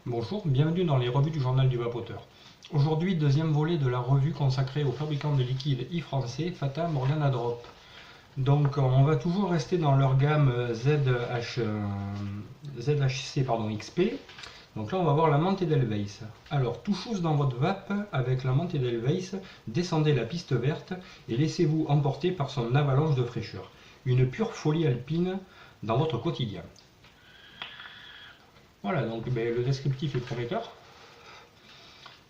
Bonjour, bienvenue dans les revues du journal du vapoteur. Aujourd'hui, deuxième volet de la revue consacrée au fabricant de liquide français Fata Morgana Drop. Donc on va toujours rester dans leur gamme ZHC XP. Donc là on va voir la menthe Edelweiss. Alors tout chose dans votre vape avec la menthe Edelweiss, descendez la piste verte et laissez-vous emporter par son avalanche de fraîcheur. Une pure folie alpine dans votre quotidien. Voilà, donc le descriptif est prometteur.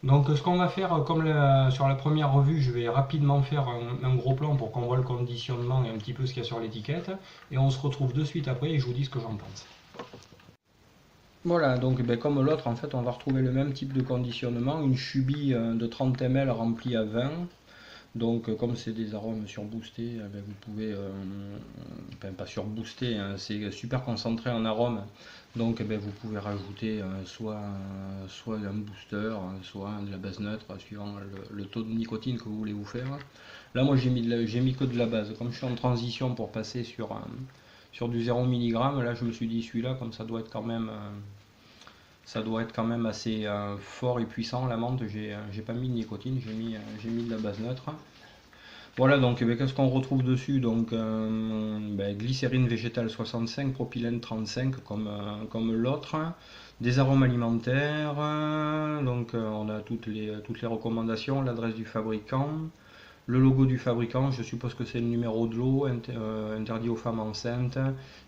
Donc ce qu'on va faire, comme sur la première revue, je vais rapidement faire un gros plan pour qu'on voit le conditionnement et un petit peu ce qu'il y a sur l'étiquette. Et on se retrouve de suite après et je vous dis ce que j'en pense. Voilà, donc comme l'autre, en fait, on va retrouver le même type de conditionnement. Une chubie de 30 ml remplie à 20. Donc comme c'est des arômes surboostés, vous pouvez, pas surbooster, hein, c'est super concentré en arômes, donc vous pouvez rajouter soit un booster, soit de la base neutre, suivant le taux de nicotine que vous voulez vous faire. Là moi j'ai mis que de la base, comme je suis en transition pour passer sur du 0 mg, là je me suis dit celui-là, comme ça doit être quand même assez fort et puissant, la menthe, j'ai pas mis de nicotine, j'ai mis de la base neutre. Voilà, donc qu'est-ce qu'on retrouve dessus? Donc glycérine végétale 65, propylène 35 comme l'autre, des arômes alimentaires, donc on a toutes les recommandations, l'adresse du fabricant, le logo du fabricant, je suppose que c'est le numéro de l'eau, interdit aux femmes enceintes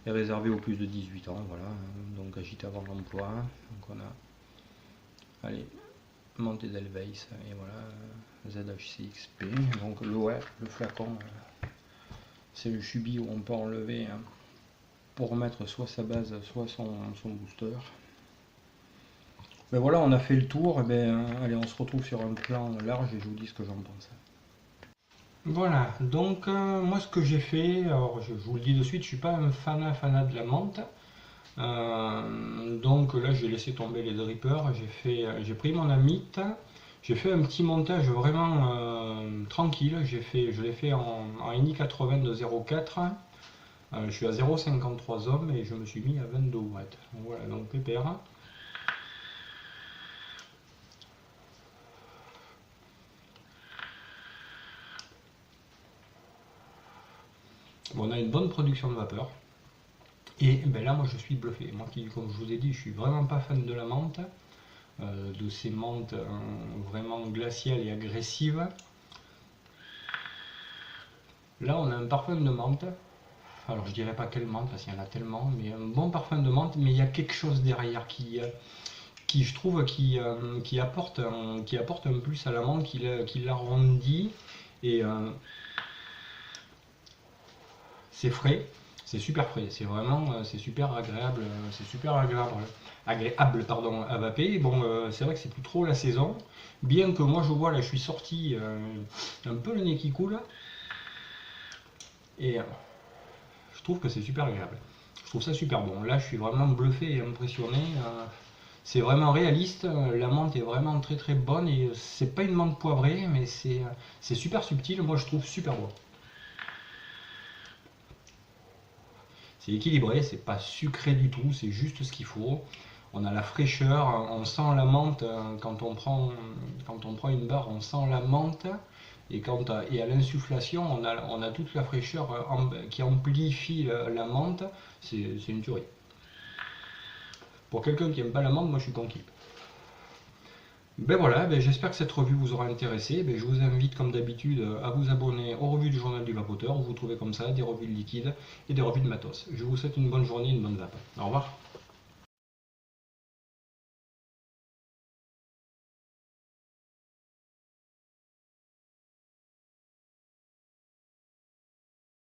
et réservé aux plus de 18 ans, voilà, donc agité avant l'emploi. Donc on a, allez, menthe Edelweiss, et voilà, ZHC XP, donc le flacon, c'est le chubis où on peut enlever pour mettre soit sa base, soit son booster. Ben voilà, on a fait le tour, allez, on se retrouve sur un plan large et je vous dis ce que j'en pense. Voilà, donc moi ce que j'ai fait, alors je vous le dis de suite, je suis pas un fanat de la menthe. Donc là j'ai laissé tomber les drippers, j'ai pris mon amite, j'ai fait un petit montage vraiment tranquille, je l'ai fait en INI 80 de 0,4, je suis à 0,53 ohms et je me suis mis à 22 watts. Voilà, donc pépère. Bon, on a une bonne production de vapeur. Et là, moi, je suis bluffé. Moi, comme je vous ai dit, je suis vraiment pas fan de la menthe, de ces menthes vraiment glaciales et agressives. Là, on a un parfum de menthe. Alors, je dirais pas quelle menthe, parce qu'il y en a tellement, mais un bon parfum de menthe, mais il y a quelque chose derrière qui je trouve, qui apporte un plus à la menthe, qui l'arrondit. Et c'est frais, c'est super frais, c'est super agréable, à vaper. Bon, c'est vrai que c'est plus trop la saison, bien que moi je vois là, je suis sorti un peu le nez qui coule, et je trouve que c'est super agréable. Je trouve ça super bon. Là, je suis vraiment bluffé et impressionné. C'est vraiment réaliste. La menthe est vraiment très très bonne et c'est pas une menthe poivrée, mais c'est super subtil. Moi, je trouve super bon. C'est équilibré, c'est pas sucré du tout, c'est juste ce qu'il faut. On a la fraîcheur, on sent la menthe quand on prend une barre, on sent la menthe. Et à l'insufflation, on a toute la fraîcheur qui amplifie la menthe. C'est une tuerie. Pour quelqu'un qui n'aime pas la menthe, moi je suis conquis. Voilà, j'espère que cette revue vous aura intéressé. Je vous invite comme d'habitude à vous abonner aux revues du journal du vapoteur, où vous trouvez comme ça des revues de liquide et des revues de matos. Je vous souhaite une bonne journée, une bonne vape. Au revoir.